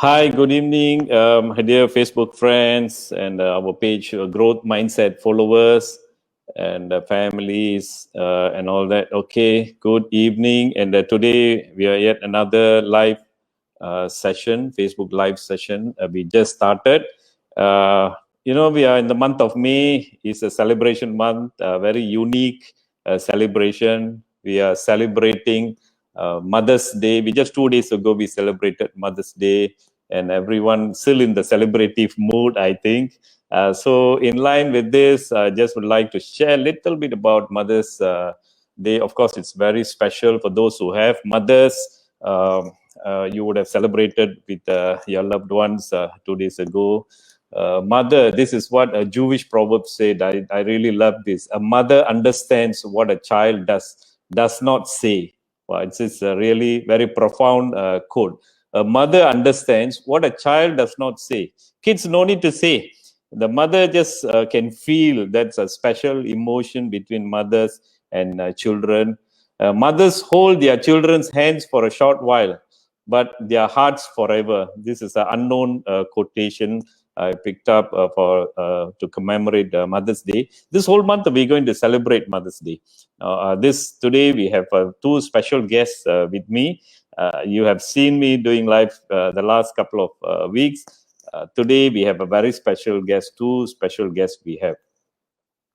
Hi, good evening, dear Facebook friends and our page Growth Mindset followers and families and all that. Okay, good evening. And today we are yet another live session, Facebook live session. We just started. We are in the month of May. It's a celebration month, a very unique celebration. We are celebrating Mother's Day. Just 2 days ago, we celebrated Mother's Day, and everyone still in the celebrative mood, I think. So in line with this, I just would like to share a little bit about Mother's Day. Of course, it's very special for those who have mothers. You would have celebrated with your loved ones 2 days ago. Mother, this is what a Jewish proverb said. I really love this. A mother understands what a child does not say. Well, it's a really very profound quote. A mother understands what a child does not say. Kids no need to say. The mother just can feel. That's a special emotion between mothers and children. Mothers hold their children's hands for a short while, but their hearts forever. This is an unknown quotation I picked up to commemorate Mother's Day. This whole month we're going to celebrate Mother's Day. Today we have two special guests with me. You have seen me doing live the last couple of weeks. Today we have a very special guest, two special guests we have.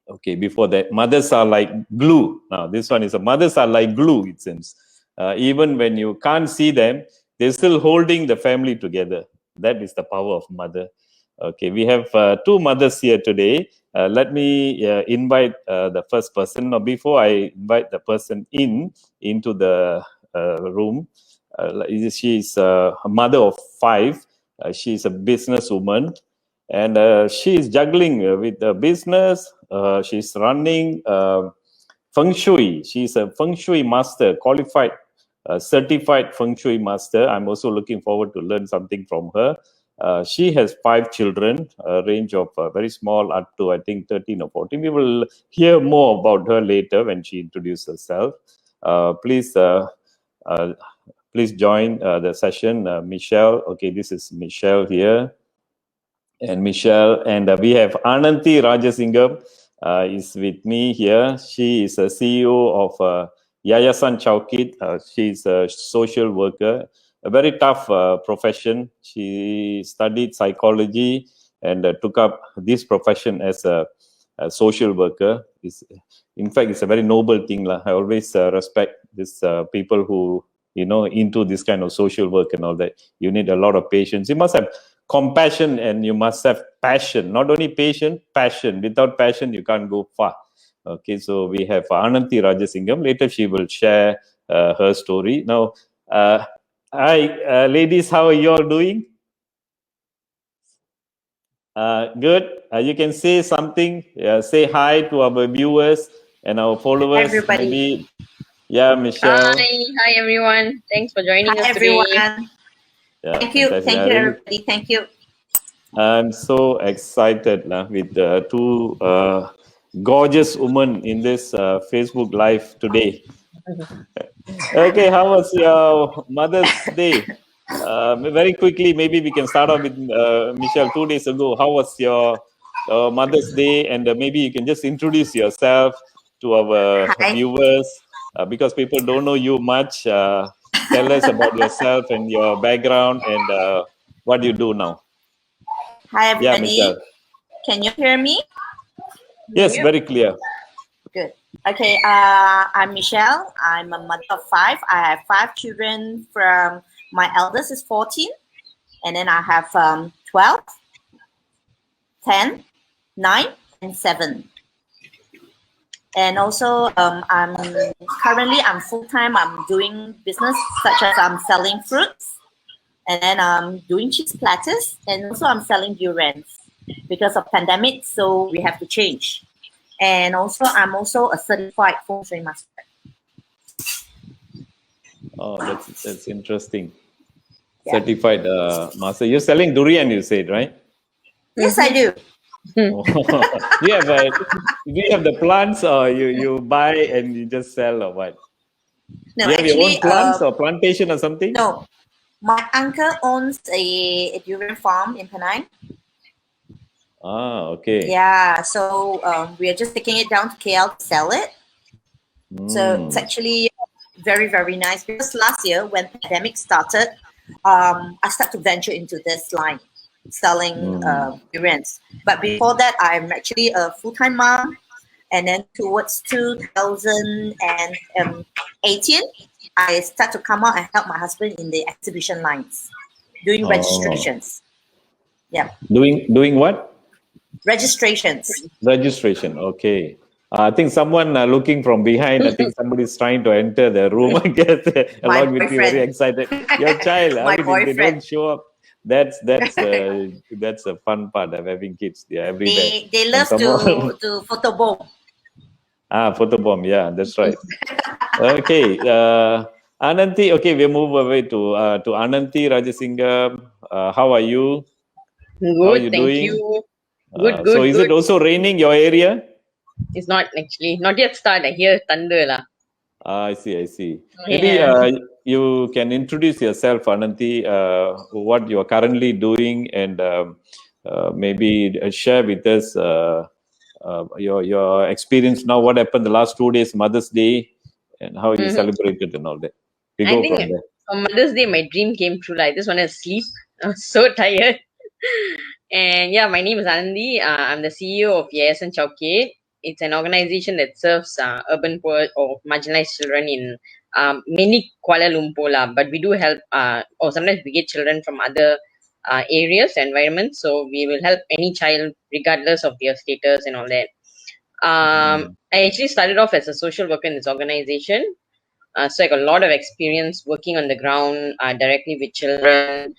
Okay, before that, mothers are like glue. Now, this one is mothers are like glue, it seems. Even when you can't see them, they're still holding the family together. That is the power of mother. Okay, we have two mothers here today. Let me invite the first person. Now, before I invite the person into the room, she's a mother of 5. She's a businesswoman, and she's juggling with the business. She's running Fengshui. She's a Fengshui Master, qualified, certified Fengshui Master. I'm also looking forward to learn something from her. She has 5 children, a range of very small up to, I think, 13 or 14. We will hear more about her later when she introduces herself. Please join the session, Michelle. Okay, this is Michelle here. And Michelle, and we have Ananti Rajasingam is with me here. She is a CEO of Yayasan Chow Kit. She's a social worker, a very tough profession. She studied psychology and took up this profession as a social worker. In fact, it's a very noble thing. I always respect these people who, into this kind of social work and all that. You need a lot of patience. You must have compassion and you must have passion. Not only patience, passion. Without passion, you can't go far. Okay, so we have Ananti Rajasingam. Later, she will share her story. Now, hi, ladies, how are you all doing? Good. You can say something. Say hi to our viewers and our followers. Hi, everybody. Maybe. Yeah, Michelle. Hi everyone. Thanks for joining us everyone. today. Yeah, thank you, everybody. Thank you. I'm so excited with the two gorgeous women in this Facebook Live today. Okay, how was your Mother's Day? Very quickly, maybe we can start off with Michelle. 2 days ago, how was your Mother's Day? And maybe you can just introduce yourself to our viewers because people don't know you much. Tell us about yourself and your background and what you do now. Hi, everybody. Yeah, Michelle. Can you hear me? Yes, very clear. Good. Okay, I'm Michelle. I'm a mother of 5. I have 5 children. From my eldest is 14, and then I have 12, 10, 9, and 7. And also, I'm full-time. I'm doing business such as I'm selling fruits, and then I'm doing cheese platters, and also I'm selling durians because of pandemic. So we have to change. And also, I'm also a certified Fengshui Master. Oh, that's interesting. Yeah. Certified master. You're selling durian, you said, right? Yes, I do. Do you have the plants, or you buy and you just sell, or what? No, do you have actually, your own plants or plantation or something? No, My uncle owns a durian farm in Penang. Okay. Yeah, so we are just taking it down to KL to sell it. So it's actually very, very nice because last year when pandemic started, I started to venture into this line, selling durians. But before that, I'm actually a full-time mom. And then towards 2018, I start to come out and help my husband in the exhibition lines, doing registrations. Yeah. Doing what? Registrations. Registration. Okay. I think someone looking from behind. I think somebody's trying to enter the room. I guess My along with you, very boyfriend. excited. Your child. My I mean, if they boyfriend. don't show up, that's a fun part of having kids. They're everywhere. They love to photobomb. Photobomb. Yeah, that's right. Okay. Ananti. Okay, we move away to Ananti Rajasingam. How are you? How are Good, you thank doing? you. Good, So is good. it also raining your area? It's not actually, not yet start. I hear thunder lah. I see. Maybe Yeah. you can introduce yourself, Ananti, what you are currently doing, and maybe share with us your experience now. What happened the last 2 days, Mother's Day, and how you celebrated and all that. We I go think from there. on Mother's Day, my dream came true. I just wanted to sleep. I was so tired. And yeah, my name is Ananti. I'm the CEO of Yayasan Chow Kit. It's an organization that serves urban poor or marginalized children in mainly Kuala Lumpur lah. But we do help, or sometimes we get children from other areas, environments. So we will help any child regardless of their status and all that. I actually started off as a social worker in this organization. So I got a lot of experience working on the ground directly with children,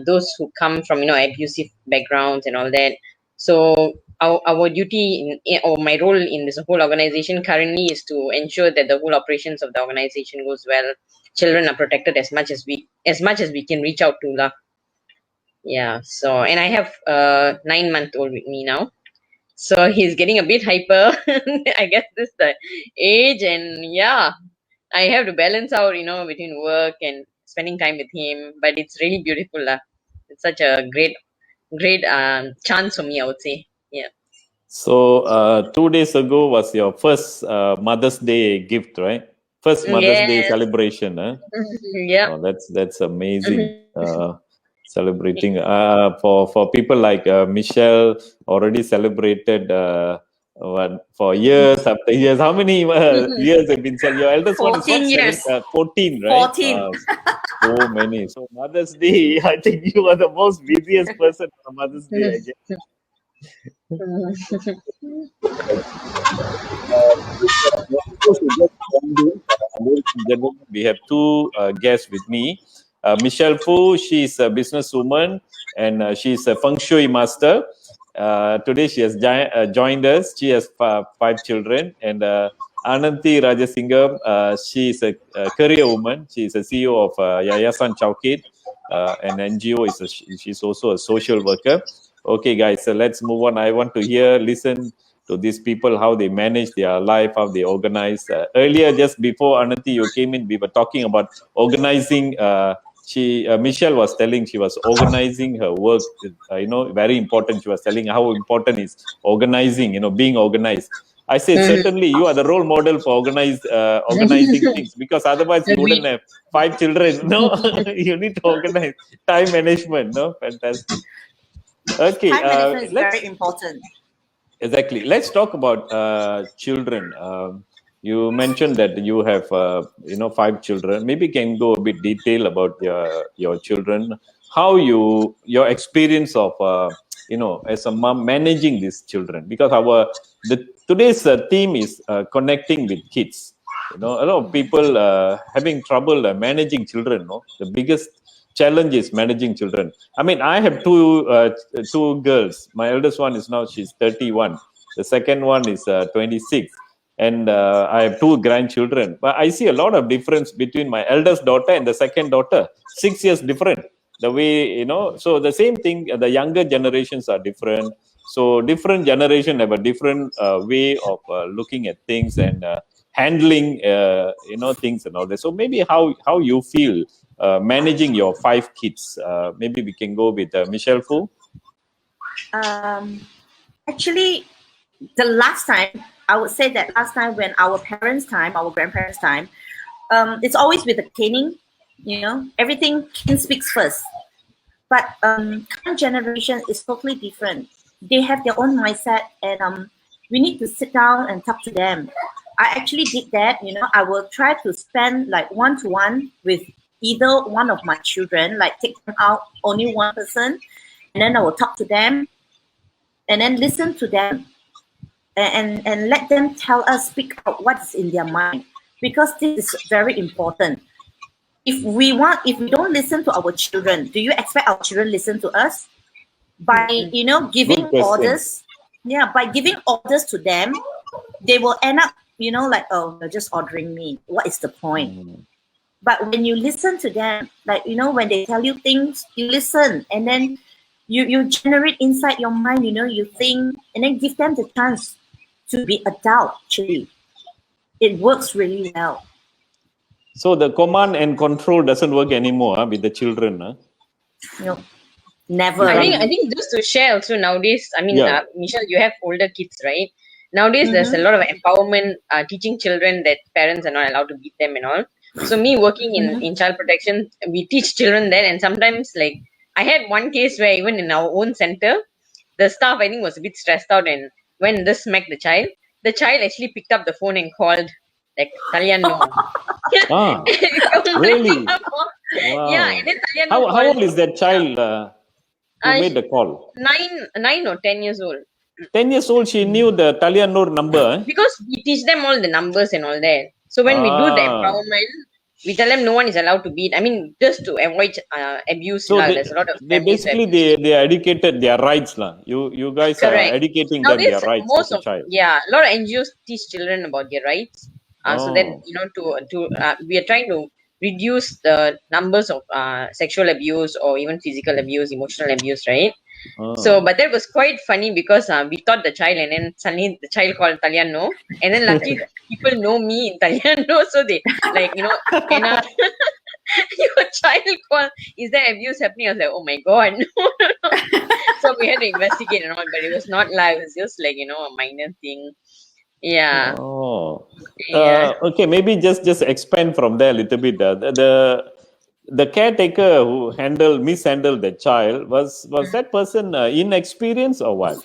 those who come from abusive backgrounds and all that. So our duty or my role in this whole organization currently is to ensure that the whole operations of the organization goes well. Children are protected as much as we can reach out to lah. Yeah. So and I have a 9-month-old with me now. So he's getting a bit hyper. I guess this the age, and yeah, I have to balance out, between work and spending time with him. But it's really beautiful, lah. It's such a great chance for me, I would say. Yeah. So 2 days ago was your first Mother's Day gift, right? First Mother's Day Yes. celebration, huh? Yeah. Oh, that's amazing. Celebrating for people like Michelle already celebrated for years after years. How many years have been celebrated? Your eldest one is 14 years. 14, right? 14. So many. So Mother's Day, I think you are the most busiest person on Mother's Day, I guess. We have two guests with me. Michelle Fu, she's a businesswoman and she's a Fengshui Master. Today she has joined us. She has 5 children. And Ananti Rajasingam, she is a career woman. She is a CEO of Yayasan Chow Kit, an NGO. She's also a social worker. Okay, guys, so let's move on. I want to listen to these people, how they manage their life, how they organize. Earlier, just before Ananti, you came in, we were talking about organizing. Michelle was telling she was organizing her work. Very important. She was telling how important is organizing. Being organized. I said certainly you are the role model for organizing things, because otherwise you wouldn't have 5 children. No, you need to organize time management. No, fantastic. Okay, Time management is very important. Exactly. Let's talk about children. You mentioned that you have 5 children. Maybe can go a bit detail about your children. How your experience of as a mom managing these children, because today's theme is connecting with kids. A lot of people having trouble managing children. No, the biggest challenge is managing children. I mean, I have two girls. My eldest one is now she's 31. The second one is 26, and I have 2 grandchildren. But I see a lot of difference between my eldest daughter and the second daughter. 6 years different. The way so the same thing. The younger generations are different. So different generation have a different way of looking at things and handling things and all that. So maybe how you feel managing your 5 kids? Maybe we can go with Michelle Fu. Actually, the last time, I would say that last time when our parents' time, our grandparents' time, it's always with the caning, everything kin speaks first. But current generation is totally different. They have their own mindset, and we need to sit down and talk to them. I actually did that. I will try to spend like one-to-one with either one of my children, like take them out, only one person, and then I will talk to them, and then listen to them, and let them tell us, speak out what's in their mind, because this is very important. If we don't listen to our children, do you expect our children listen to us? By giving orders, by giving orders to them, they will end up like, oh, they're just ordering me. What is the point? But when you listen to them, like when they tell you things, you listen, and then you generate inside your mind, you think, and then give them the chance to be adult. Actually, it works really well. So the command and control doesn't work anymore with the children. No, never. I think just to share also nowadays, Michelle, you have older kids, right? Nowadays, there's a lot of empowerment, teaching children that parents are not allowed to beat them and all. So me working in child protection, we teach children that, and sometimes like I had one case where even in our own center, the staff I think was a bit stressed out, and when this smacked the child actually picked up the phone and called like Talian no. Really? Wow. Yeah, and then Talian how old is that child who made the call? 9 or 10 years old. 10 years old, she knew the Talianur number. Because we teach them all the numbers and all that. So when we do the empowerment, we tell them no one is allowed to beat. I mean, just to avoid abuse. So there's a lot of they are educated their rights. You guys Correct. are educating Nowadays, them their rights as a child. Yeah, a lot of NGOs teach children about their rights. So that, we are trying to reduce the numbers of sexual abuse or even physical abuse, emotional abuse, right? So, but that was quite funny because we taught the child, and then suddenly the child called Taliano, and then luckily people know me in Taliano, so they like, Anna, your child called, is there abuse happening? I was like, oh my god, no. So we had to investigate and all, but it was not live, it was just like, a minor thing. Yeah. Okay, maybe just expand from there a little bit. The caretaker who mishandled the child, was that person inexperienced or what?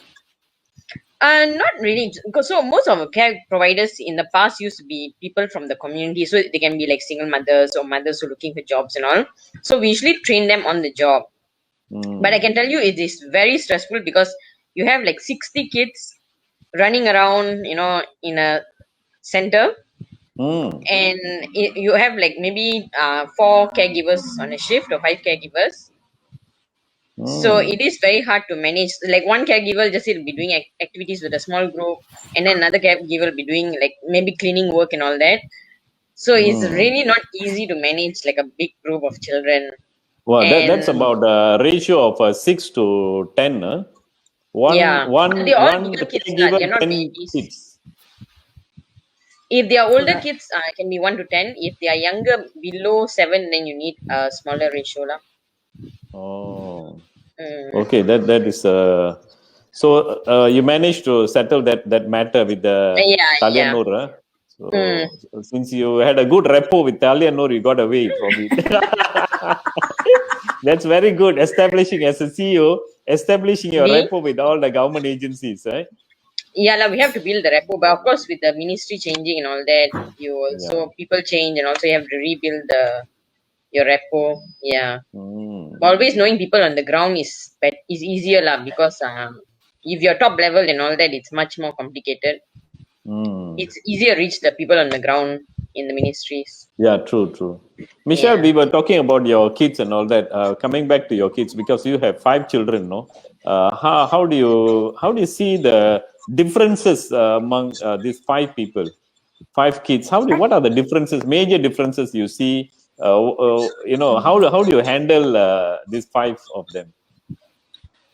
Not really. So most of our care providers in the past used to be people from the community, so they can be like single mothers or mothers who are looking for jobs and all. So we usually train them on the job. But I can tell you it is very stressful because you have like 60 kids running around, in a center. And you have like maybe 4 caregivers on a shift or 5 caregivers. So it is very hard to manage. Like one caregiver just will be doing activities with a small group, and then another caregiver will be doing like maybe cleaning work and all that. So it's really not easy to manage like a big group of children. Well, that's about a ratio of 6 to 10. One caregiver, 10 kids. If they are older kids, can be 1 to 10. If they are younger, below 7, then you need a smaller ratio. Okay, that is so you managed to settle that matter with the Talianur. So since you had a good rapport with Talianur, you got away from it. That's very good. Establishing as a CEO, your rapport with all the government agencies, right? Yeah, we have to build the rapport, but of course with the ministry changing and all that, you also people change, and also you have to rebuild your rapport. Yeah. Always knowing people on the ground is easier because if you're top level and all that, it's much more complicated. It's easier to reach the people on the ground in the ministries. Yeah, true. Michelle, we were talking about your kids and all that. Coming back to your kids, because you have 5 children, no? How do you see the differences among these 5 people, 5 kids? What are the differences, major differences you see? How do you handle these 5 of them?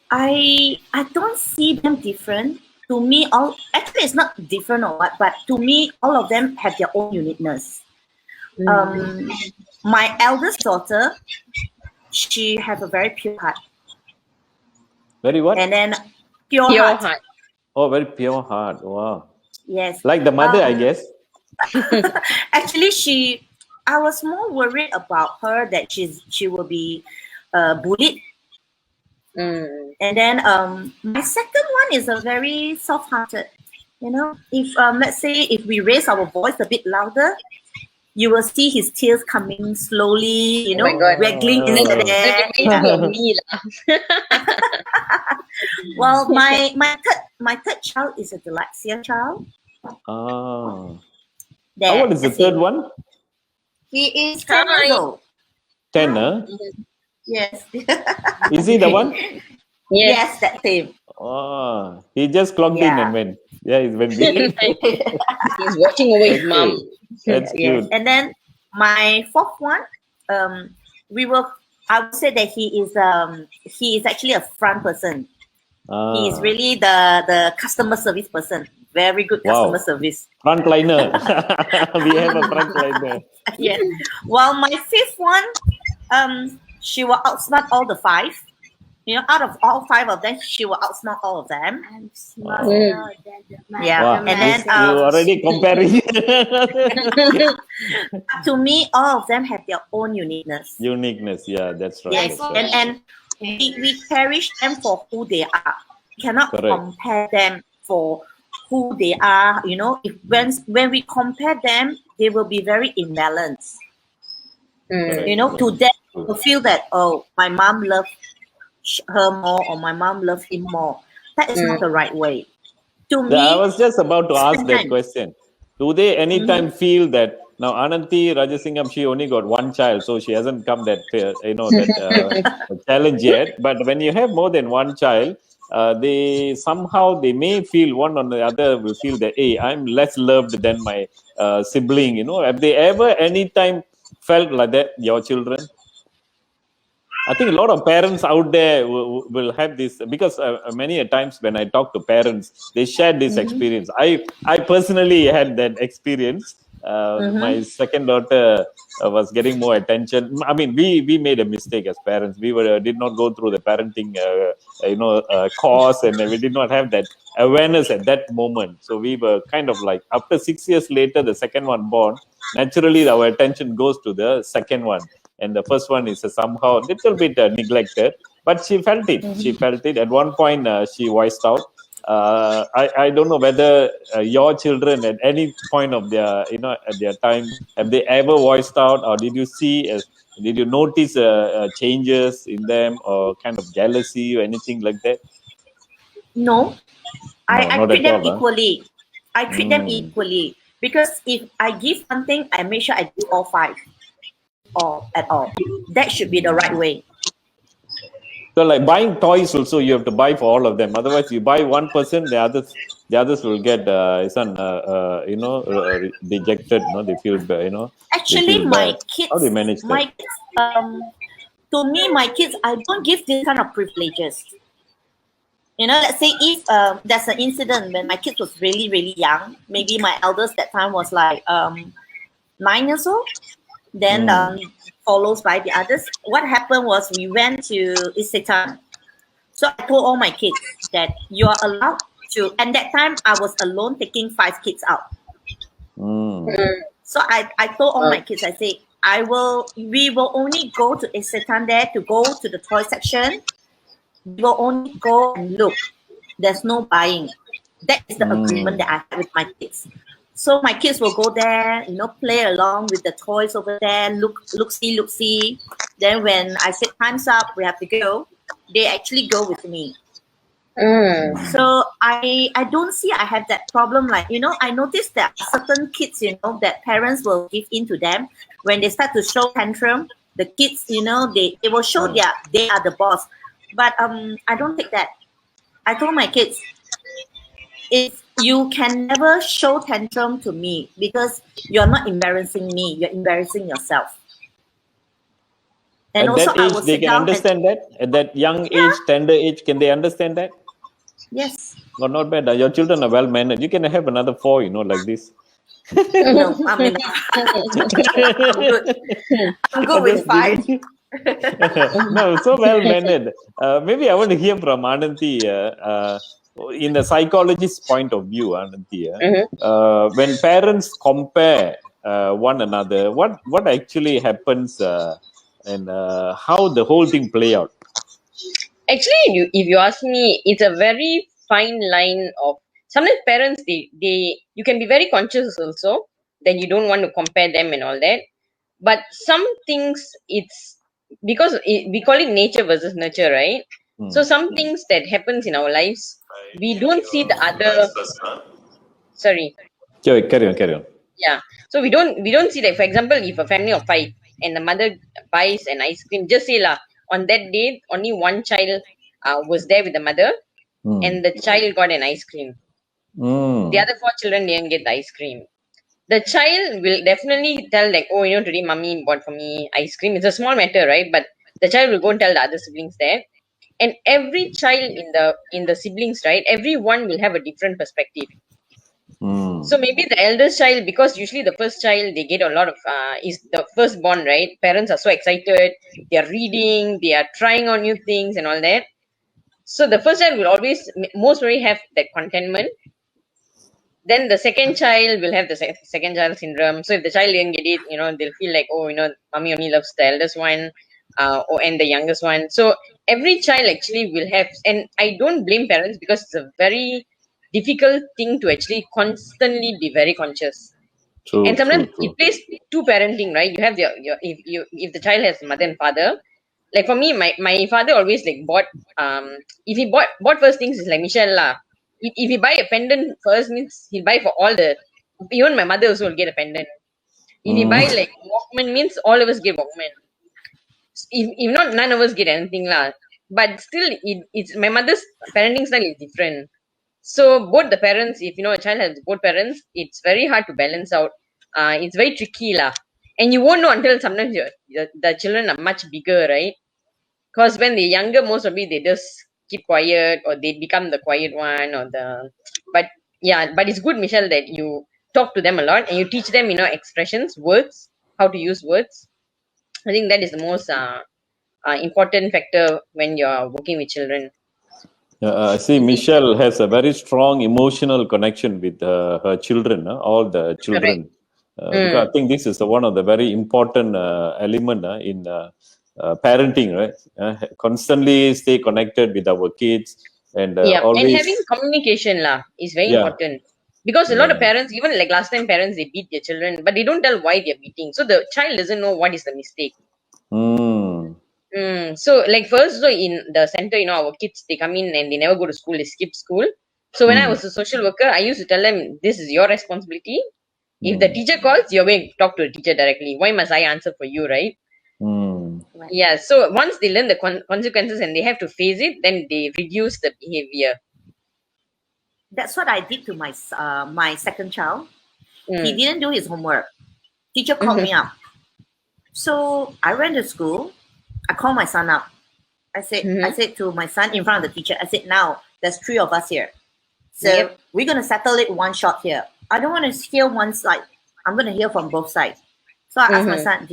I don't see them different. To me, actually it's not different or what, but to me, all of them have their own uniqueness. My eldest daughter, she has a very pure heart. Very what? And then pure Pure heart. heart. Oh, very pure heart. Wow. Yes. Like the mother, I guess. Actually, I was more worried about her that she will be bullied. Mm. And then my second one is a very soft-hearted. You know, if let's say if we raise our voice a bit louder, you will see his tears coming slowly. You Oh my know, God. waggling his That head. reminds me of me. Well, my third child is a dyslexia child. Ah. That, How old is the third one? He is 10 years old. 10, huh? Yes. Is he the one? Yes, that same. Oh, he just clocked in and went. Yeah, he's went. He's watching over his mom. That's Yes. cute. And then my fourth one, I would say that he is actually a front person. He is really the customer service person. Very good customer service. Frontliner. We have a frontliner. Yes. While my fifth one, she will outsmart all the five. You know, out of all five of them, she will outsmart all of them. I'm smarter than Yeah. Wow. And then You already comparing. to me, all of them have their own uniqueness. Uniqueness, yeah, that's right. Yes, That's right. and we cherish them for who they are. We cannot Correct. compare them for who they are. You know, when we compare them, they will be very imbalanced. You know, to them, to feel that, oh, my mom loves her more or my mom loves him more. That is not the right way. To me, I was just about to ask that sometimes- question. Do they anytime feel that now Ananti Rajasingam, she only got one child, so she hasn't come that challenge yet. But when you have more than one child, they may feel one or the other will feel that, hey, I'm less loved than my sibling. You know, have they ever anytime felt like that? Your children? I think a lot of parents out there will have this, because many a times when I talk to parents, they share this experience. I personally had that experience. My second daughter was getting more attention. I mean, we made a mistake as parents. We did not go through the parenting course, and we did not have that awareness at that moment. So we were kind of like, after 6 years later, the second one born, naturally our attention goes to the second one. And the first one is somehow a little bit neglected, but she felt it. She felt it. At one point, she voiced out. I don't know whether your children at any point of their, at their time, have they ever voiced out, or did you notice changes in them, or kind of jealousy or anything like that? No, I not treat at them all, huh? equally. I treat them equally, because if I give one thing, I make sure I give all five, or at all. That should be the right way. So, like buying toys, also you have to buy for all of them. Otherwise, you buy one person, the others will get dejected. No, they feel Actually, my kids, how do you manage that? To me, my kids, I don't give this kind of privileges. You know, let's say if there's an incident when my kids was really, really young, maybe my eldest that time was like 9 years old, then follows by the others. What happened was we went to Isetan. So I told all my kids that you are allowed to, and that time I was alone taking 5 kids out. So I told all my kids, I say, we will only go to Isetan there to go to the toy section. We will only go and look. There's no buying. That is the agreement that I have with my kids. So my kids will go there, play along with the toys over there, look see. Then when I say time's up, we have to go, they actually go with me. So I don't see I have that problem. Like, I noticed that certain kids, that parents will give in to them when they start to show tantrum. The kids, they will show they are the boss. But I don't take that. I told my kids, if you can never show tantrum to me, because you're not embarrassing me, you're embarrassing yourself. And at also, that age, they can understand that. At that young age, tender age, can they understand that? Yes. Well, not bad. Your children are well mannered. You can have another 4, like this. No, I mean, I'm good. I'm good with Just 5. giving. No, so well mannered. Maybe I want to hear from Ananti in the psychologist's point of view, Ananti. Mhm. When parents compare one another, what actually happens and how the whole thing play out? Actually, if you ask me, it's a very fine line of sometimes parents they you can be very conscious also that you don't want to compare them and all that. But some things it's because we call it nature versus nurture, right? So Hmm. some things that happens in our lives, we don't see the other. Sorry, Carry on, carry on. yeah. So we don't see, like, for example, if a family of 5 and the mother buys an ice cream, just say lah, on that day only one child was there with the mother Hmm. and the child got an ice cream. The Hmm. other 4 children didn't get the ice cream. The child will definitely tell, like, oh, today mommy bought for me ice cream. It's a small matter, right? But the child will go and tell the other siblings that. And every child in the siblings, right? Everyone will have a different perspective. Hmm. So maybe the eldest child, because usually the first child they get a lot of is the firstborn, right? Parents are so excited. They are reading. They are trying on new things and all that. So the first child will always most probably have that contentment. Then the second child will have the second child syndrome. So if the child didn't get it, they'll feel like, oh, mommy only loves the eldest one, and the youngest one. So every child actually will have, and I don't blame parents because it's a very difficult thing to actually constantly be very conscious. And True, sometimes true, it true. plays two parenting, right? You have your if the child has mother and father. Like for me, my father always like bought if he bought first things is like Michelle lah. If he buy a pendant first means he'll buy for all the, even my mother also will get a pendant. If he Hmm. buy like Walkman means all of us get Walkman. If not, none of us get anything lah. But still, it's my mother's parenting style is different. So both the parents, if a child has both parents, it's very hard to balance out. It's very tricky lah, and you won't know until sometimes the children are much bigger, right? Because when they're younger, most of it they just keep quiet or they become the quiet one or the. But yeah, but it's good, Michelle, that you talk to them a lot and you teach them, expressions, words, how to use words. I think that is the most important factor when you're working with children. I see Michelle has a very strong emotional connection with her children, all the Correct. children. Because I think this is one of the very important element in parenting, right? Constantly stay connected with our kids and Yeah, and always, having communication lah is very yeah, important because a lot of yeah. parents, even like last time, parents they beat their children, but they don't tell why they're beating, so the child doesn't know what is the mistake. Mm, So like first, so in the center, our kids they come in and they never go to school, they skip school. So when I mm, was a social worker, I used to tell them this is your responsibility. If the mm, teacher calls, you're going to talk to the teacher directly. Why must I answer for you, right? mm. Right. Yeah. So once they learn the consequences and they have to face it, then they reduce the behavior. That's what I did to my second child. He Mm. didn't do his homework. Teacher called me Mm-hmm. up. So I went to school. I called my son up. I Mm-hmm. said to my son in front of the teacher, I said, now there's 3 of us here. So Yep. we're gonna settle it one shot here. I don't want to hear one side. I'm gonna hear from both sides. So I asked my Mm-hmm. son,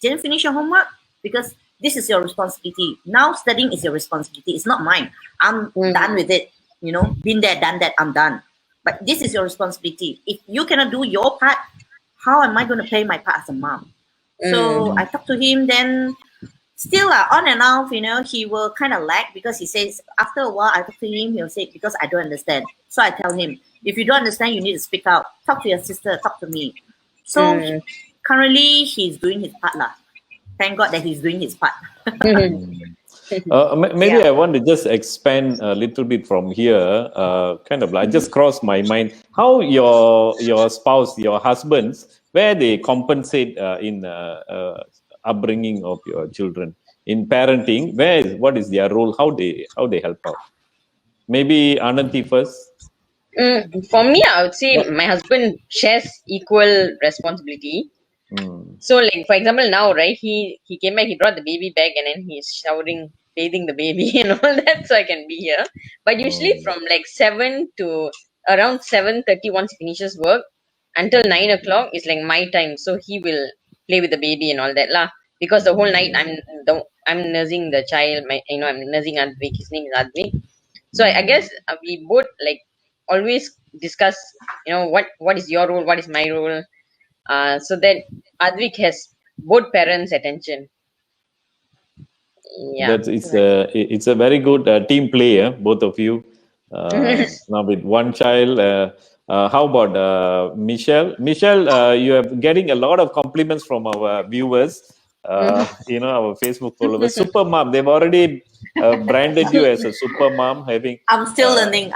didn't finish your homework? Because this is your responsibility. Now studying is your responsibility. It's not mine. I'm done with it. Been there, done that, I'm done. But this is your responsibility. If you cannot do your part, how am I going to play my part as a mom? So Mm. I talked to him, then still on and off, he will kind of lag because he says after a while I talk to him, he'll say, because I don't understand. So I tell him, if you don't understand, you need to speak out. Talk to your sister, talk to me. So Mm. currently he's doing his part lah. Thank God that he's doing his part. Maybe Yeah. I want to just expand a little bit from here. Kind of like just crossed my mind how your spouse, your husbands, where they compensate in upbringing of your children in parenting. What is their role? How they help out? Maybe Ananti first. For me, I would say What? my husband shares equal responsibility. Mm, So, like for example, now, right? He came back, he brought the baby back, and then he's showering, bathing the baby, and all that, so I can be here. But usually, mm, from like 7 to around 7:30, once he finishes work, until 9 o'clock is like my time. So he will play with the baby and all that lah. Because the whole night I'm nursing the child. I'm nursing Advik. His name is Advik. So I guess we both like always discuss. What is your role? What is my role? So that Advik has both parents' attention. Yeah. It's a very good team player, both of you. Now with one child, how about Michelle? Michelle, you are getting a lot of compliments from our viewers. Our Facebook followers, super mom. They've already branded you as a super mom. I'm still learning.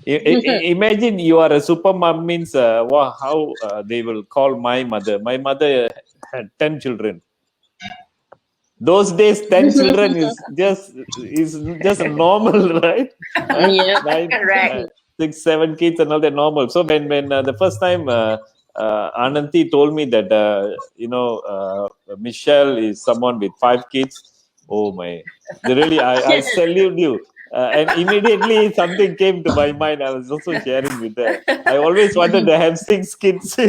Imagine you are a super mom means wow, how they will call my mother. My mother had 10 children. Those days, 10 children is just normal, right? Yeah. Correct. 6, 7 kids and all that normal. So when the first time Ananti told me that Michelle is someone with 5 kids, oh my! Really, I salute you. And immediately something came to my mind. I was also sharing with her. I always wanted to have 6 kids. In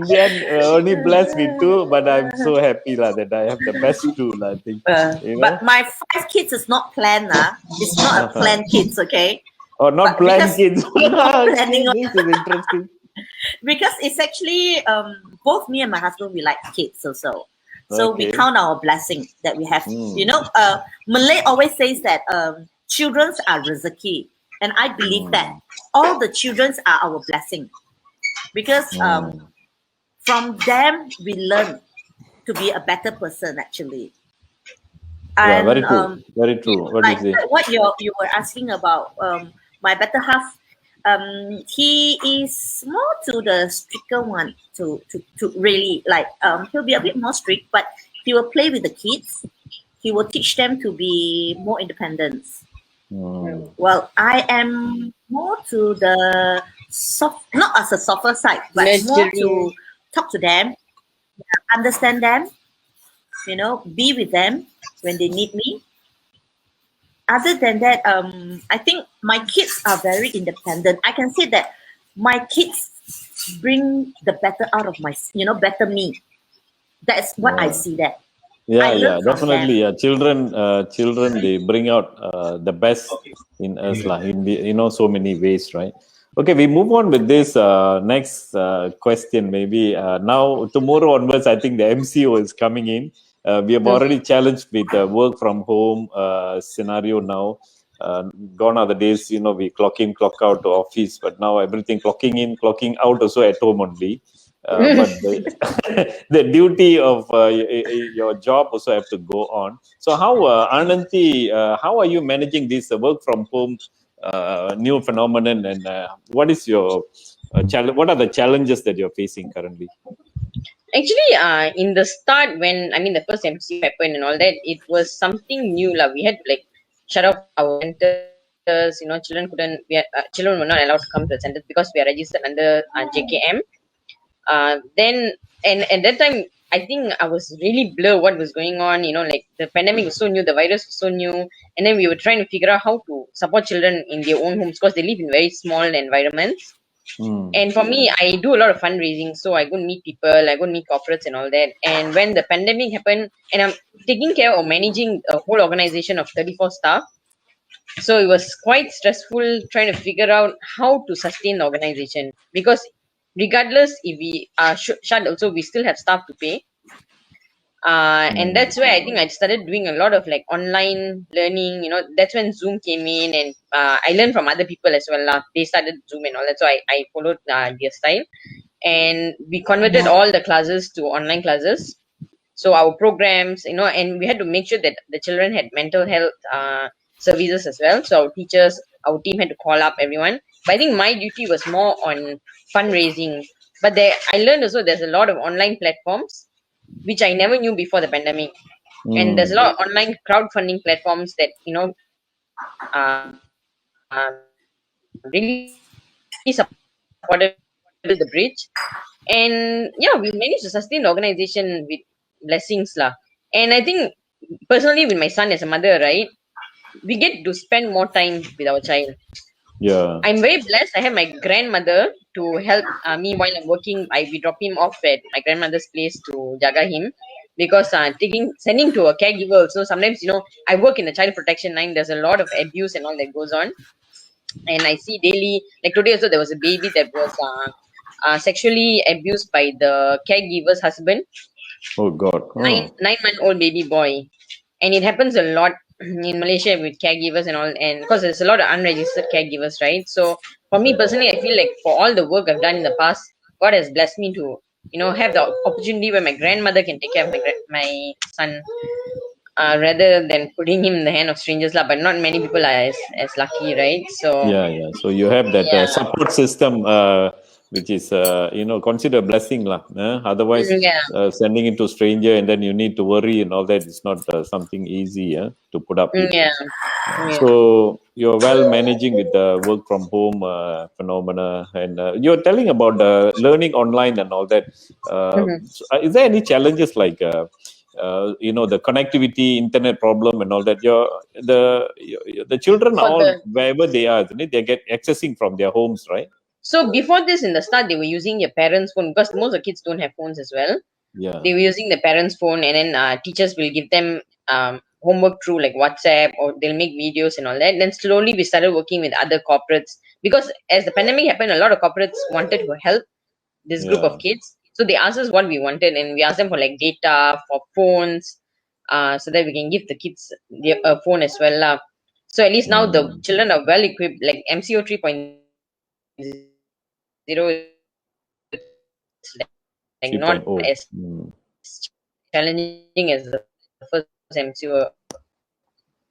the end, only blessed with 2, but I'm so happy that I have the best 2. I think. But my 5 kids is not planned. It's not a planned kids, okay? Or not planned kids. Planning This is interesting. Because it's actually both me and my husband, we like kids also. So we count our blessing that we have. Malay always says that children are rezeki. And I believe that all the children are our blessing. Because from them, we learn to be a better person, actually. And, very true. Very true. What like do you say? what you were asking about, my better half, he is more to the stricter one to really like he'll be a bit more strict, but he will play with the kids. He will teach them to be more independent. Well, I am more to the soft, not as a softer side, but more to talk to them, understand them, be with them when they need me. Other than that, I think my kids are very independent. I can say that my kids bring the better out of better me. That's what I see that. Yeah, definitely. Children, they bring out the best in us, in so many ways, right? Okay, we move on with this next question. Maybe now, tomorrow onwards, I think the MCO is coming in. We have already challenged with the work from home scenario now. Gone are the days, we clock in, clock out to office, but now everything clocking in, clocking out also at home only. But the duty of your job also have to go on. So how, Ananti, how are you managing this work from home new phenomenon, and what is your what are the challenges that you're facing currently? Actually, in the start, when the first MC happened and all that, it was something new. We had to shut off our centers. Children were not allowed to come to the centers because we are registered under JKM. Then and at that time, I think I was really blur what was going on. The pandemic was so new, the virus was so new, and then we were trying to figure out how to support children in their own homes because they live in very small environments. And for me, I do a lot of fundraising, so I go and meet people, I go and meet corporates and all that. And when the pandemic happened, and I'm taking care of managing a whole organization of 34 staff, so it was quite stressful trying to figure out how to sustain the organization, because regardless if we are shut also, we still have staff to pay. And that's where I think I started doing a lot of online learning. That's when Zoom came in, and I learned from other people as well. They started Zoom and all that, so I followed their style, and we converted all the classes to online classes. So our programs, and we had to make sure that the children had mental health services as well. So our team had to call up everyone. But I think my duty was more on fundraising. But I learned also there's a lot of online platforms which I never knew before the pandemic. And there's a lot of online crowdfunding platforms that really supported the bridge. And yeah, we managed to sustain the organization with blessings lah. And I think personally, with my son as a mother, right, we get to spend more time with our child. Yeah. I'm very blessed. I have my grandmother to help me while I'm working. We drop him off at my grandmother's place to jaga him, because sending to a caregiver. So sometimes, I work in the child protection line. There's a lot of abuse and all that goes on, and I see daily. Like today also, there was a baby that was sexually abused by the caregiver's husband. Oh God. Oh. 9-month-old baby boy, and it happens a lot in Malaysia with caregivers and all, and because there's a lot of unregistered caregivers, right? So for me personally, I feel like for all the work I've done in the past, God has blessed me to have the opportunity where my grandmother can take care of my son, rather than putting him in the hand of strangers lah. But not many people are as lucky, right? So Yeah. So you have that yeah. support system, which is consider a blessing lah. Otherwise, Yeah. sending it to stranger and then you need to worry and all that is not something easy to put up with. Yeah. So you're well managing with the work from home phenomena, and you're telling about learning online and all that. So, is there any challenges like the connectivity, internet problem, and all that? The children are all wherever they are, isn't it? They get accessing from their homes, right? So before this, in the start, they were using their parents' phone, because most of the kids don't have phones as well. Yeah. They were using the parents' phone, and then teachers will give them homework through like WhatsApp, or they'll make videos and all that. Then slowly we started working with other corporates, because as the pandemic happened, a lot of corporates wanted to help this group of kids. So they asked us what we wanted, and we asked them for like data, for phones, so that we can give the kids a phone as well lah. So at least now the children are well equipped. Like MCO 3.0 is like not 3.0. as challenging as the first MCO.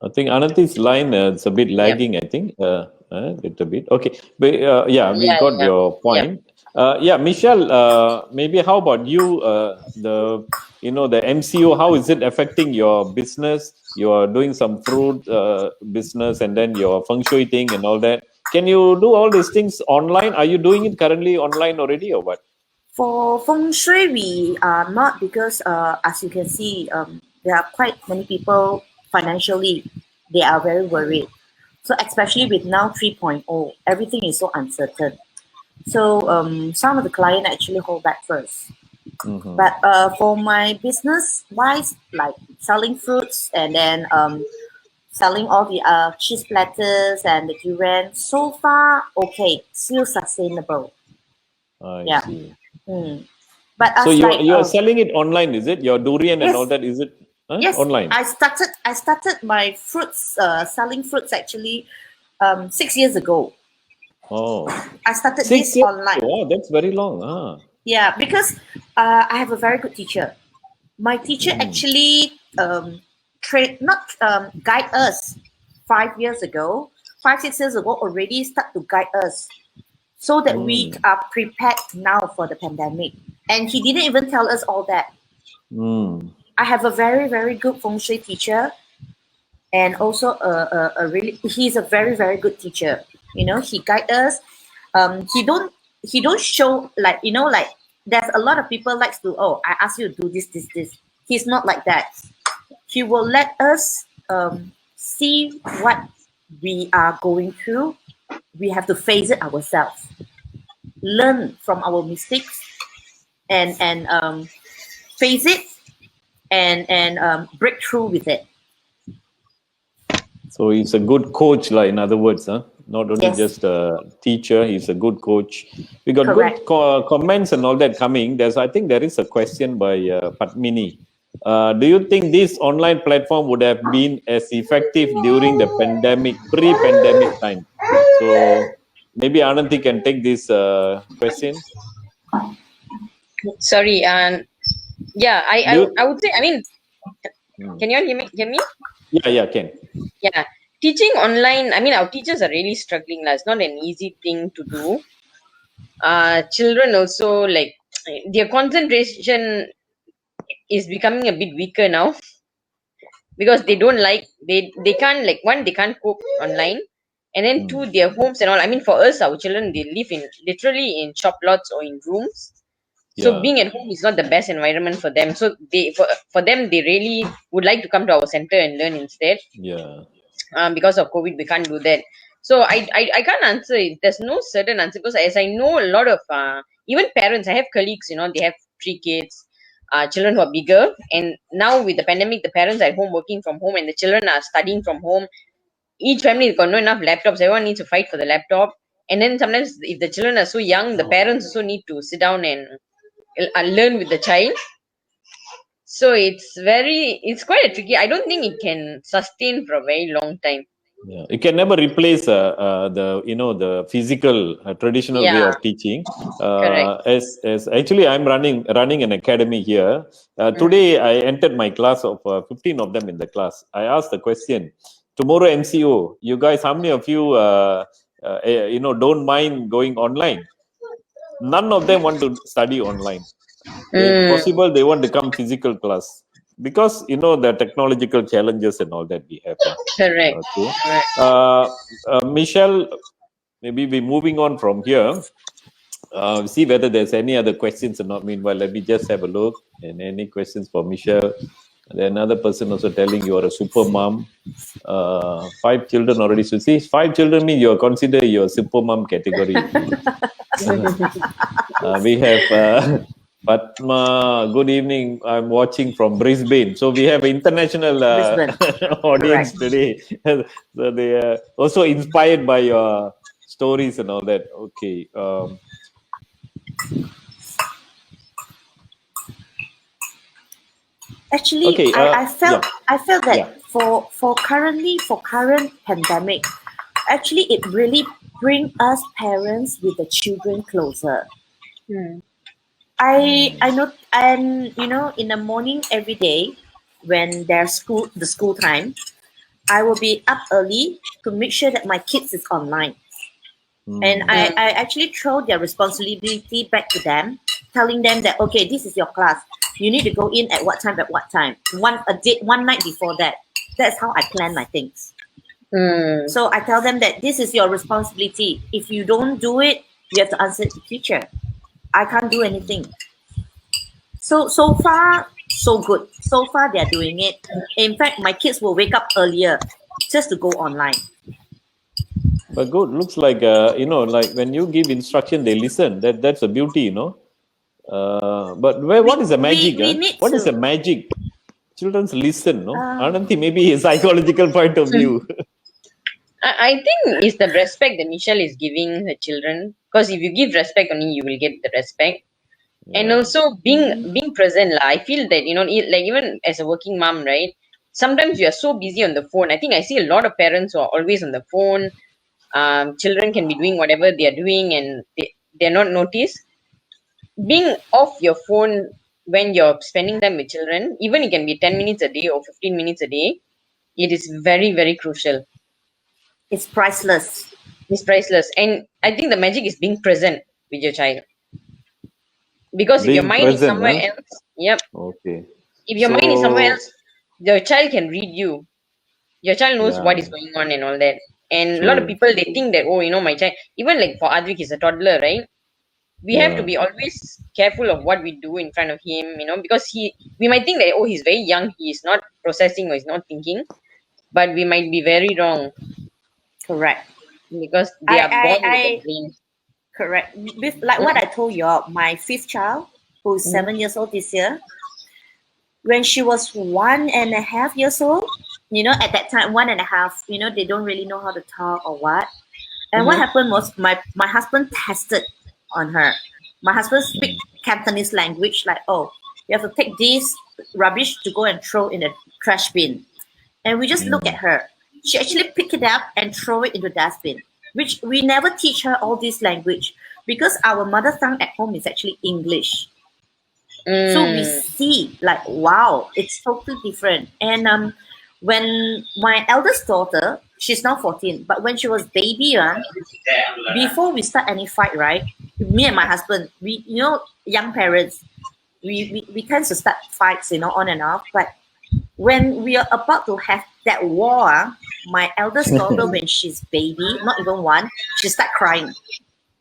I think Ananti's line it's a bit lagging. I think little bit. Okay, but we got your point. Michelle. Maybe how about you? The MCO. How is it affecting your business? You are doing some fruit business, and then your feng shui thing and all that. Can you do all these things online? Are you doing it currently online already, or what? For feng shui, we are not, because as you can see, there are quite many people financially, they are very worried. So especially with now 3.0, everything is so uncertain. So some of the clients actually hold back first. Mm-hmm. But for my business wise, like selling fruits and then selling all the cheese platters and the durian, so far okay, still sustainable. I see. But so you're selling it online, is it? Your durian and all that, is it? Yes, online. I started my fruits selling fruits actually 6 years ago. Oh, I started this online. Oh, that's very long. Yeah, because I have a very good teacher. My teacher actually guide us 5 years ago, 5-6 years ago already start to guide us, so that we are prepared now for the pandemic. And he didn't even tell us all that. I have a very, very good feng shui teacher, and also he's a very, very good teacher. He guide us. He don't show like there's a lot of people likes to, I ask you to do this. He's not like that. He will let us see what we are going through. We have to face it ourselves, learn from our mistakes, and face it, and break through with it. So he's a good coach, in other words, not only just a teacher, he's a good coach. We got Correct. good comments and all that coming. I think there is a question by Padmini. Do you think this online platform would have been as effective during the pre-pandemic time? So maybe Ananti can take this question. Sorry, I would say, I mean, can you all hear me? Yeah, can. Yeah, teaching online, I mean, our teachers are really struggling. It's not an easy thing to do. Children also, like, their concentration is becoming a bit weaker now, because they can't, like, one, they can't cope online, and then two, their homes and all. I mean, for us, our children, they live literally in shop lots or in rooms. So being at home is not the best environment for them. So for them, they really would like to come to our center and learn instead. Yeah. Because of COVID, we can't do that. So I can't answer it. There's no certain answer because as I know a lot of even parents, I have colleagues, they have 3 kids, children who are bigger, and now with the pandemic, the parents are at home working from home, and the children are studying from home. Each family has got no enough laptops. Everyone needs to fight for the laptop, and then sometimes if the children are so young, the parents also need to sit down and learn with the child. So it's quite a tricky. I don't think it can sustain for a very long time. Yeah, it can never replace the physical traditional way Yeah, of teaching. correct. As actually, I'm running an academy here. Today, I entered my class of 15 of them in the class. I asked the question: tomorrow MCO, you guys, how many of you don't mind going online? None of them want to study online. If Mm, possible, they want to come physical class because the technological challenges and all that we have. correct. Okay. Correct. Michelle, maybe we're moving on from here. See whether there's any other questions or not. Meanwhile, let me just have a look. And any questions for Michelle? And then another person also telling you are a super mom. 5 children already. So see, 5 children mean you're considered your super mom category. We have Fatma. Good evening. I'm watching from Brisbane. So we have international Brisbane. audience Correct. today. So they are also inspired by your stories and all that. Okay. Actually, Okay. I felt Yeah. I felt Yeah. that for current pandemic, actually it really bring us parents with the children closer. Mm. I know, and in the morning every day when there's the school time, I will be up early to make sure that my kids is online. And I actually throw their responsibility back to them, telling them that okay, this is your class. You need to go in at what time, one night before that. That's how I plan my things. Mm. So I tell them that this is your responsibility. If you don't do it, you have to answer to the teacher. I can't do anything. So far, so good. So far they're doing it. In fact, my kids will wake up earlier just to go online. But good. Looks like like when you give instruction, they listen. That's a beauty, But what is the magic? We need What is the to. magic? Children's listen, no? Um, Ananti, maybe a psychological point of view. I think it's the respect that Michelle is giving her children. Because if you give respect only, you will get the respect. And Yeah. also being present. I feel that, like even as a working mom, right? Sometimes you are so busy on the phone. I think I see a lot of parents who are always on the phone. Children can be doing whatever they are doing and they're not noticed. Being off your phone when you're spending time with children, even it can be 10 minutes a day or 15 minutes a day, it is very, very crucial. it's priceless. It's priceless. And I think the magic is being present with your child. Because if your Being mind is present, somewhere huh? else, yep. Okay. If your mind is somewhere So, else, the child can read you. Your child knows what yeah, is going on and all that. And a lot of true. people they think that, my child, even like for Advik is a toddler, right? We have to Yeah. be always careful of what we do in front of him, because we might think that he's very young, he is not processing or he's not thinking, but we might be very wrong Correct. because they I are I, born with the I brain. correct. Like what I told you, my fifth child, who's Mm, 7 years old this year, when she was 1.5 years old, at that time 1.5, they don't really know how to talk or what. And what mm-hmm, happened was my husband tested on her. My husband speak Cantonese language, like, oh, you have to take this rubbish to go and throw in the trash bin. And we just look at her. She actually pick it up and throw it into the dustbin, which we never teach her all this language because our mother tongue at home is actually English. So we mm, see like, wow, it's totally different. And when my eldest daughter, she's now 14, but when she was baby, before we start any fight, right? Me and my husband, we young parents, we tend to start fights, on and off. But when we are about to have that war, my eldest daughter, when she's baby, not even one, she start crying,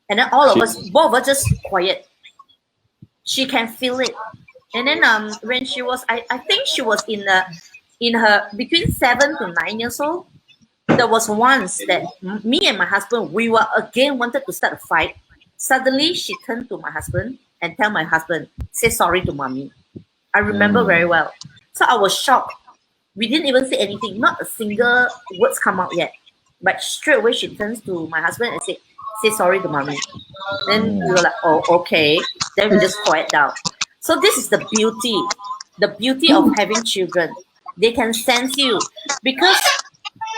and then all of She, us, both of us, just quiet. She can feel it. And then when she was, I think she was in her between 7 to 9 years old. there was once that me and my husband, we were again wanted to start a fight. Suddenly, she turned to my husband and tell my husband, say sorry to mommy. I remember very well. So I was shocked. We didn't even say anything. Not a single words come out yet. But straight away, she turns to my husband and say sorry to mommy. Then we were like, oh, okay. Then we just quiet down. So this is the beauty of having children. They can sense you because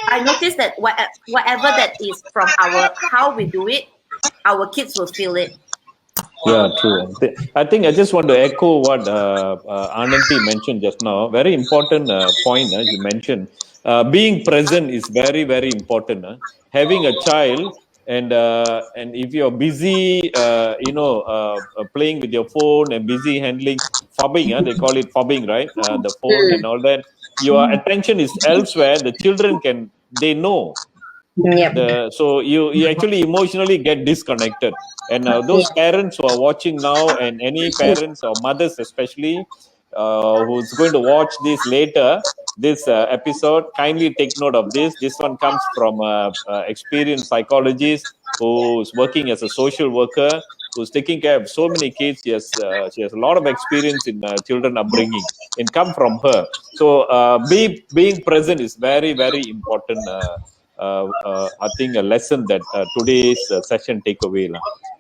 I noticed that whatever that is from how we do it, our kids will feel it. Yeah, true. I think I just want to echo what Ananti mentioned just now. Very important point you mentioned. Being present is very, very important. Having a child, and if you're busy, playing with your phone and busy handling fobbing, they call it fobbing, right? The phone and all that. Your attention is elsewhere. The children they know. So you actually emotionally get disconnected, and those parents who are watching now, and any parents or mothers especially who's going to watch this later, this episode, kindly take note of this one comes from experienced psychologist who's working as a social worker, who's taking care of so many kids. She has a lot of experience in children upbringing, and come from her. So being present is very, very important. I think a lesson that today's session take away.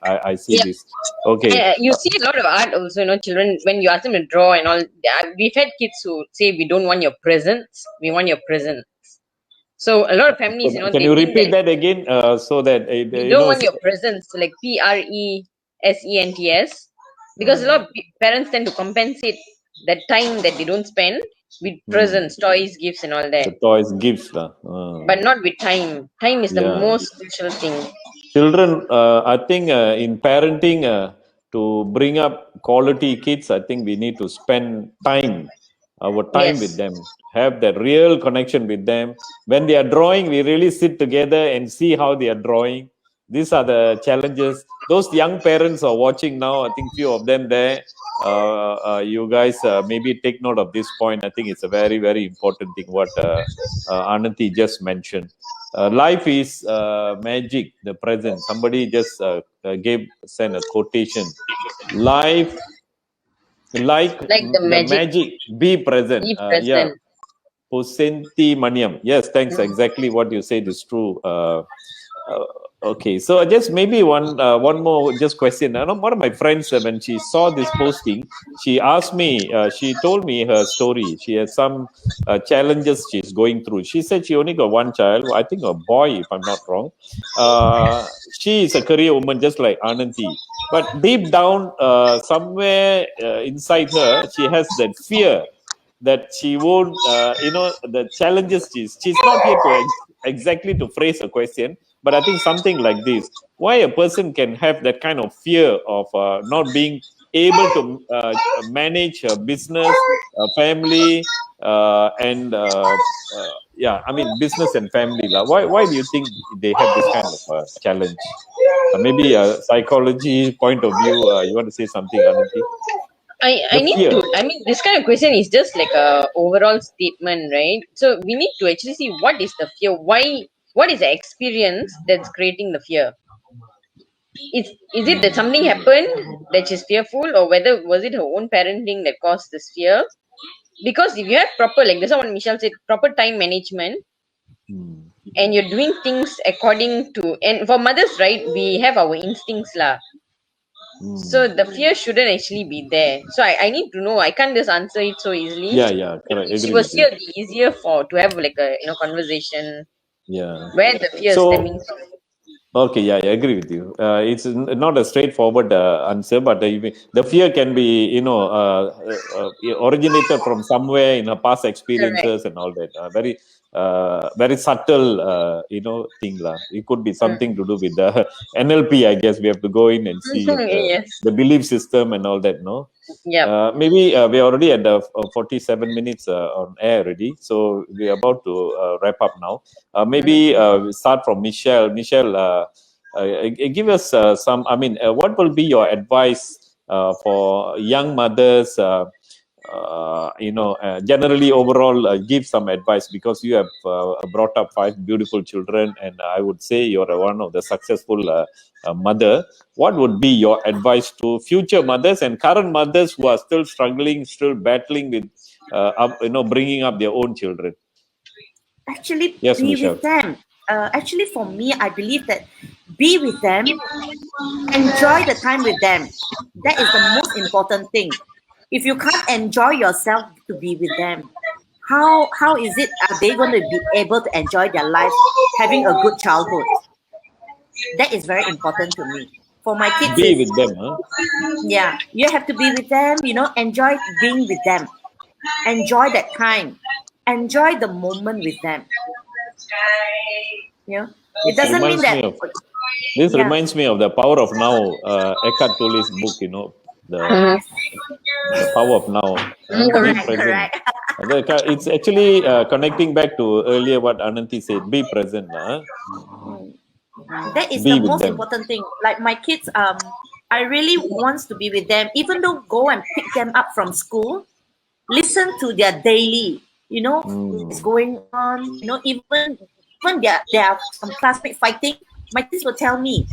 I see this. Okay. You see a lot of art also, children, when you ask them to draw and all, we've had kids who say, we don't want your presence, we want your presence. So a lot of families, Can you repeat that again so that we don't want your presence, like presents, because a lot of parents tend to compensate that time that they don't spend with presents, toys, gifts, and all that. The toys, gifts, but not with time. Time is the most crucial thing. Children, I think in parenting, to bring up quality kids, I think we need to spend our time with them, have that real connection with them. When they are drawing, we really sit together and see how they are drawing. These are the challenges. Those young parents are watching now. I think few of them there. You guys maybe take note of this point. I think it's a very, very important thing what Ananti just mentioned. Life is magic, the present. Somebody just sent a quotation. Life, like the magic, be present. Be present. Posenti Maniam. Yes, thanks. Exactly what you said is true. Okay, so just maybe one more just question. One of my friends, when she saw this posting, she asked me, she told me her story. She has some challenges she's going through. She said she only got one child, I think a boy, if I'm not wrong. She is a career woman just like Ananti. But deep down, somewhere inside her, she has that fear that she won't, the challenges she's not here to exactly to phrase a question, but I think something like this: why a person can have that kind of fear of not being able to manage a business, a family, and I mean business and family. Why do you think they have this kind of challenge? Maybe a psychology point of view. You want to say something, Ananti? I mean, this kind of question is just like a overall statement, right? So we need to actually see what is the fear, what is the experience that's creating the fear. Is it that something happened that she's fearful, or whether was it her own parenting that caused this fear? Because if you have proper, like this one Michelle said, proper time management, and you're doing things according to, and for mothers, right, we have our instincts lah. So the fear shouldn't actually be there. So I need to know. I can't just answer it so easily. Yeah, correct. If she was here, it'd be easier to have like a conversation. Yeah. Where the fear is stemming from. Okay, I agree with you. It's not a straightforward answer, but the fear can be, originated from somewhere in her past experiences and all that. Very, very subtle, thing lah. It could be something to do with the NLP. I guess we have to go in and see the belief system and all that. No. Yeah. Maybe we're already at the 47 minutes on air already, so we're about to wrap up now. Maybe we start from Michelle. Michelle, give us some. I mean, what will be your advice for young mothers generally overall give some advice, because you have brought up 5 beautiful children, and I would say you're one of the successful mother. What would be your advice to future mothers and current mothers who are still struggling, still battling with, bringing up their own children? Actually, Yes, be Michelle. with them. Actually, for me, I believe that be with them, enjoy the time with them. That is the most important thing. If you can't enjoy yourself to be with them, how is it are they going to be able to enjoy their lives, having a good childhood? That is very important to me. For my kids, Be is with them, huh? yeah, you have to be with them. Enjoy being with them, enjoy that time, enjoy the moment with them. You know, it This doesn't mean reminds me that. of this Yeah. reminds me of the Power of Now, Eckhart Tolle's book. Mhm. The power of now. Be Correct, present. correct. It's actually connecting back to earlier what Ananti said. Be present. That is the Be with most them. important thing. Like my kids, I really wants to be with them, even though go and pick them up from school, listen to their daily, what's Mm. going on, even there are some classmates fighting, my kids will tell me,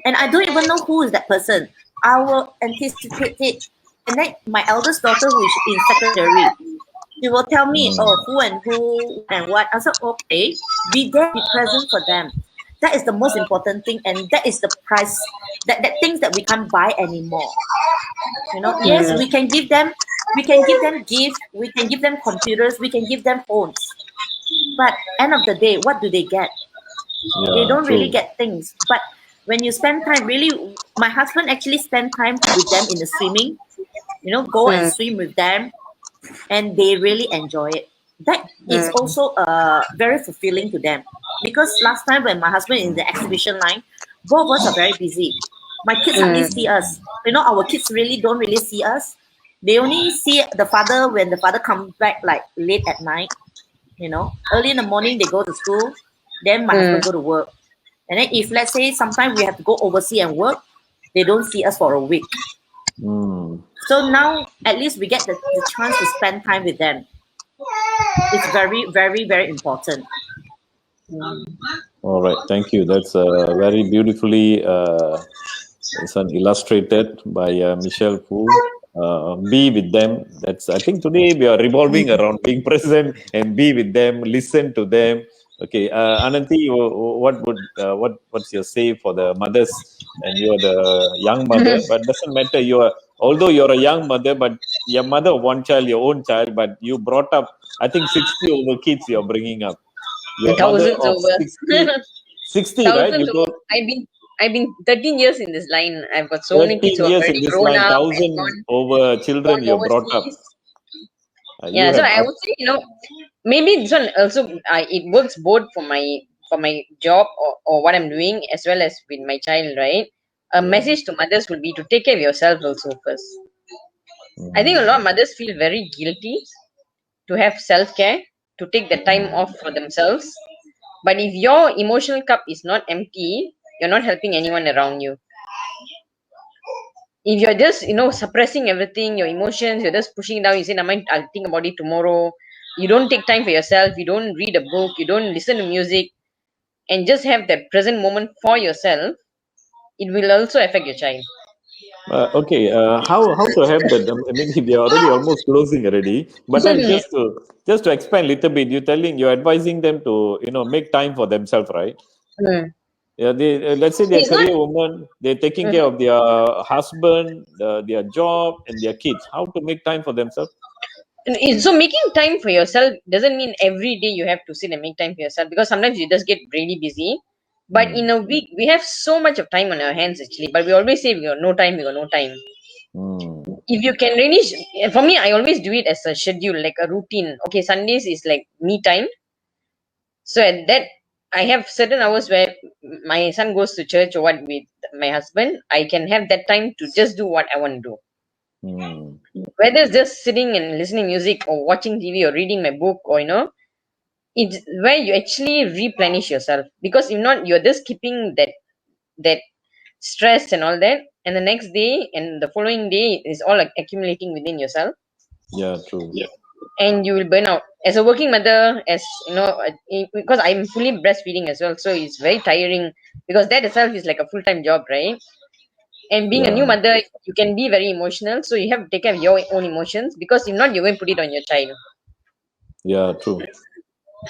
and I don't even know who is that person. I will anticipate it, and then my eldest daughter, who is in secondary, she will tell me, Mm. oh, who and who and what. I said, okay, be there, be present for them. That is the most important thing, and that is the price. That things that we can't buy anymore. Yes, Mm. we can give them gifts, we can give them computers, we can give them phones. But end of the day, what do they get? They Yeah, don't really true. get things. But when you spend time, really, my husband actually spend time with them in the swimming. Go and Mm. swim with them, and they really enjoy it. That is Mm. also very fulfilling to them. Because last time when my husband is in the exhibition line, both of us are very busy. My kids hardly Mm. see us. Our kids really don't really see us. They only see the father when the father comes back like late at night. Early in the morning they go to school, then my Mm. husband go to work. And then if let's say sometimes we have to go overseas and work, they don't see us for a week. Mm. So now at least we get the chance to spend time with them. It's very, very, very important. All right. Thank you. That's very beautifully illustrated by Michelle Fu. Be with them. That's, I think, today we are revolving around being present and be with them, listen to them. Okay, Ananti, what's your say for the mothers? And you're the young mother, but doesn't matter. Although you're a young mother, but your mother of one child, your own child, but you brought up, I think, 60 over kids you're bringing up. Your mother Thousands of over. 60, right? You Thousands over. told I've been 13 years in this line. I've got so many kids 13 who are years in already this grown line, up and 1,000 over children gone you have brought up. overseas. You Yeah, so have I would say, maybe this one also it works both for my job or what I'm doing as well as with my child, right? A message to mothers would be to take care of yourself also first. I think a lot of mothers feel very guilty to have self care, to take the time off for themselves. But if your emotional cup is not empty, you're not helping anyone around you. If you're just suppressing everything, your emotions, you're just pushing it down, you say, I'll think about it tomorrow. You don't take time for yourself, you don't read a book, you don't listen to music, and just have that present moment for yourself, it will also affect your child. okay. How to help that? I mean, we are already almost closing already. But then just to expand a little bit, you're advising them to make time for themselves, right? Mm. Yeah, they let's say they're It's not. career woman, they're taking care Mhm. of their husband, their job, and their kids. How to make time for themselves? So making time for yourself doesn't mean every day you have to sit and make time for yourself, because sometimes you just get really busy. But in Mm. a week, we have so much of time on our hands actually. But we always say we got no time, we got no time. Mm. If you can really, for me, I always do it as a schedule, like a routine. Okay, Sundays is like me time. So at that, I have certain hours where my son goes to church or what with my husband. I can have that time to just do what I want to do. Mm. Whether it's just sitting and listening music or watching TV or reading my book, or it's where you actually replenish yourself. Because if not, you're just keeping that stress and all that, and the next day and the following day is all like accumulating within yourself. Yeah, true. And you will burn out. As a working mother, as you know, because I'm fully breastfeeding as well, so it's very tiring because that itself is like a full-time job, right? And being a new Yeah, mother, you can be very emotional, so you have to take care of your own emotions because if not, you're going to put it on your child. yeah, true.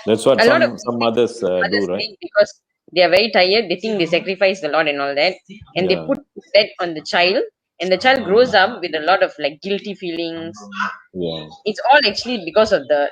That's what A lot of some mothers do, mothers right? make because they are very tired, they think they sacrifice a lot and all that, and they Yeah, put that on the child, and the child grows up with a lot of like guilty feelings. yeah, It's all actually because of the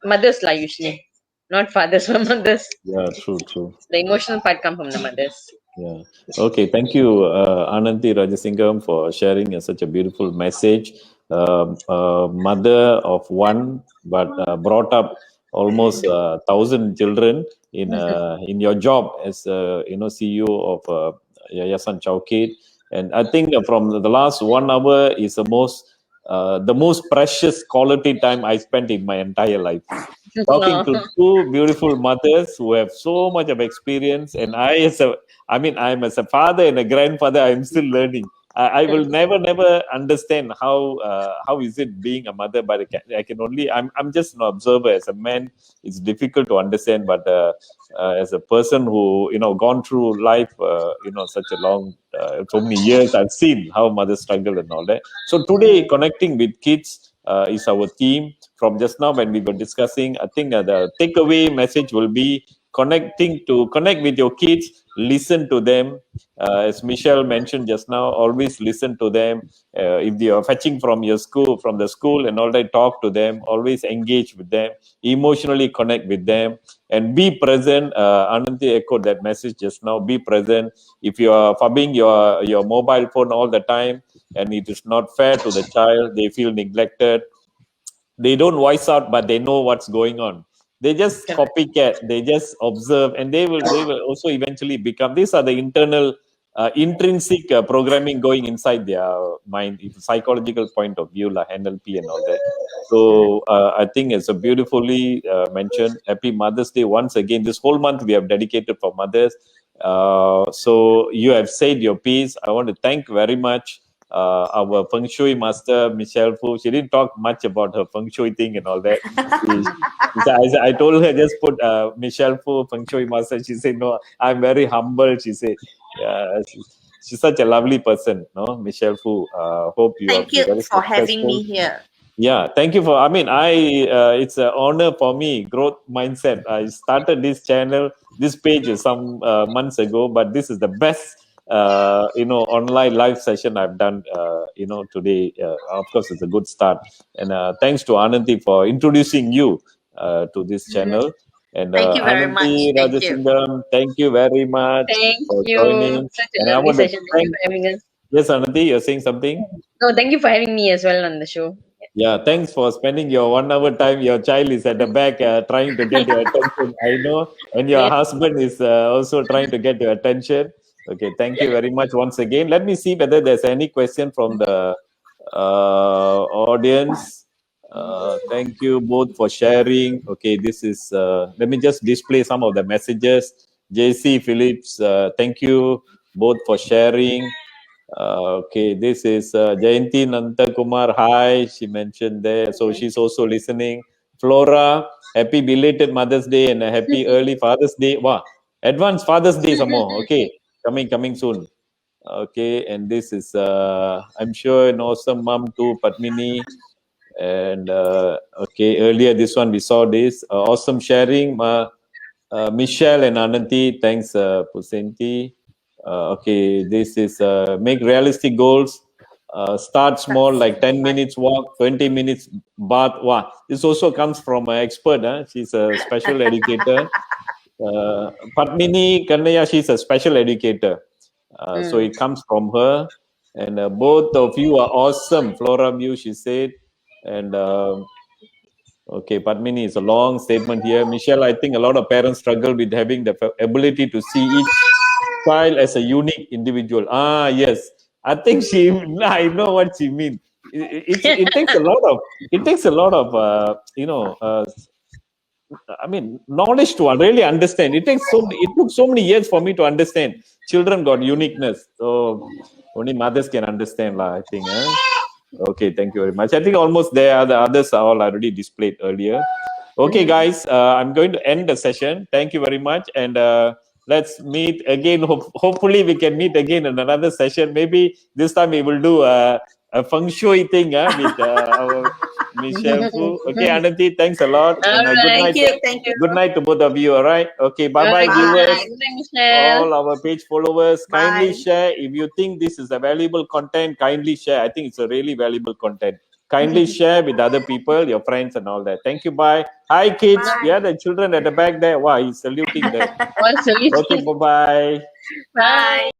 mothers lah, usually, not fathers or mothers. yeah, true, true. The emotional part come from the mothers. Yeah. Okay. Thank you, Ananti Rajasingam, for sharing such a beautiful message. Mother of one, but brought up almost 1,000 children in your job as CEO of Yayasan Chow Kit. And I think from the last 1 hour is the most precious quality time I spent in my entire life, talking No. to two beautiful mothers who have so much of experience. And I'm as a father and a grandfather, I'm still learning. I will never understand how is it being a mother, but I can only, I'm just an observer. As a man, it's difficult to understand, but as a person who gone through life, such a long, so many years, I've seen how mothers struggle and all that. So today, connecting with kids is our theme. From just now when we were discussing, I think the takeaway message will be connect with your kids, listen to them. As Michelle mentioned just now, always listen to them. If they are fetching from the school and all that, talk to them. Always engage with them, emotionally connect with them, and be present. Ananti echoed that message just now. Be present. If you are fubbing your mobile phone all the time, and it is not fair to the child, they feel neglected. They don't voice out, but they know what's going on. They just copycat, they just observe, and they will also eventually become. These are the internal intrinsic programming going inside their mind, psychological point of view, like NLP and all that. So I think it's a beautifully mentioned. Happy Mother's Day once again. This whole month we have dedicated for mothers. So you have said your piece. I want to thank very much our Fengshui Master, Michelle Fu. She didn't talk much about her Feng Shui thing and all that. I told her just put Michelle Fu, Fengshui Master. She said, no, I'm very humble. She said, yeah, she's such a lovely person, no, Michelle Fu. Hope you are Thank you very for having successful. me here. Yeah, thank you for. It's an honor for me. Growth mindset. I started this channel, this page some months ago, but this is the best, online live session I've done. Today. Of course, it's a good start, and thanks to Ananti for introducing you to this channel. And Thank you very much. Ananti Thank you. Rajasingam, thank you very much Thank for you. joining. Such And a I lovely want to session. Thank you thank. for having us. Yes, Ananti, you're saying something. No, thank you for having me as well on the show. Yeah, thanks for spending your 1 hour time. Your child is at the back trying to get your attention. I know. And your Yes. husband is also trying to get your attention. Okay, thank you very much once again. Let me see whether there's any question from the audience. Thank you both for sharing. Okay, this is, let me just display some of the messages. JC Phillips, thank you both for sharing. Okay, this is Jayanti Nantakumar. Hi, she mentioned there. So she's also listening. Flora, happy belated Mother's Day and a happy early Father's Day. Wow, advanced Father's Day some more. Okay, coming soon. Okay, and this is, I'm sure, an awesome mom too, Padmini. And okay, earlier this one we saw this. Awesome sharing. Michelle and Ananti, thanks, Pusenti. Okay, this is make realistic goals. Start small, like 10 minutes walk, 20 minutes bath. Wow, this also comes from an expert. She's a special educator. Padmini Kannaya, she's a special educator. So it comes from her. And both of you are awesome. Flora View, she said. And okay, Padmini, is a long statement here. Michelle, I think a lot of parents struggle with having the ability to see each child as a unique individual. Yes. I think I know what she means. It takes a lot of, knowledge to really understand. It took so many years for me to understand. Children got uniqueness. So only mothers can understand, I think. Okay, thank you very much. I think almost there. The others are all already displayed earlier. Okay, guys, I'm going to end the session. Thank you very much, and let's meet again. Hopefully, we can meet again in another session. Maybe this time we will do a feng shui thing with our Michelle Fu. Okay, Ananti, thanks a lot, and good Alright. night. Thank you. Good night to both of you. All right. Okay. Bye, bye, Good viewers. night. Good night, Michelle. All our page followers, kindly Bye. share. If you think this is a valuable content, kindly share. I think it's a really valuable content. Kindly share with other people, your friends and all that. Thank you. Bye. Hi, kids. Bye. Yeah, the children at the back there. Wow, he's saluting them. All saluting. Okay, bye-bye. Bye.